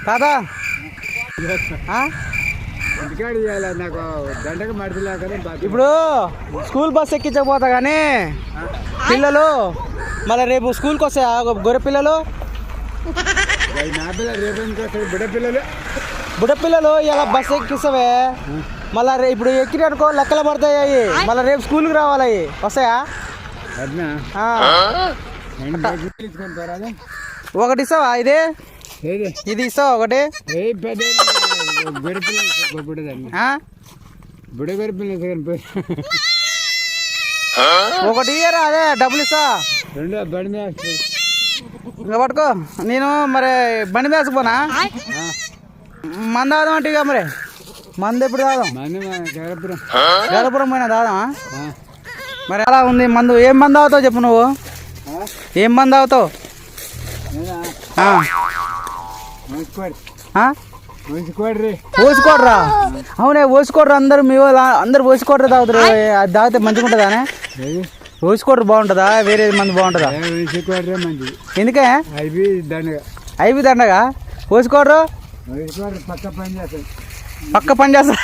తాతా నాకు దండగా మడతలే కదా. ఇప్పుడు స్కూల్ బస్ ఎక్కించకపోతా కానీ పిల్లలు మళ్ళీ రేపు స్కూల్కి వస్తాయా గొర్రె పిల్లలు? నా పిల్లలు రేపు వస్తాయి. బుడపిల్లలు ఇలా బస్ ఎక్కిస్తావే మళ్ళా ఇప్పుడు ఎక్కిననుకో లెక్కలు పడతాయి. మళ్ళీ రేపు స్కూల్కి రావాలి. వస్తాయా? ఒకటి ఇస్తావా? ఇది ఇస్తావా ఒకటి? ఒకటి ఇయ్యరా, అదే డబ్బులు ఇస్తా. ఇంకా పట్టుకో. నేను మరి బండి మేసుకుపోనా? మంద తాదాం అంటే ఇక మరి మందు ఎప్పుడు తాదాం? గేదపురం పోయినా తాదామా? మరి ఎలా ఉంది మందు? ఏం మందు తాగుతావు చెప్పు నువ్వు? ఏం మందు తాగుతావు? ఓసుకోడ్రా? అవునే ఓసుకోడ్రా. అందరు మీ వాళ్ళు అందరు ఓసుకోడ్రా తాగుతారు. అది తాగితే మంచిగా ఉంటుందా? ఓసుకోడ్రు బాగుంటుందా? వేరే మందు బాగుంటుందా? ఎందుకే? ఐబీ దండగా ఓసుకోడ్రు పక్క పని చేస్తా.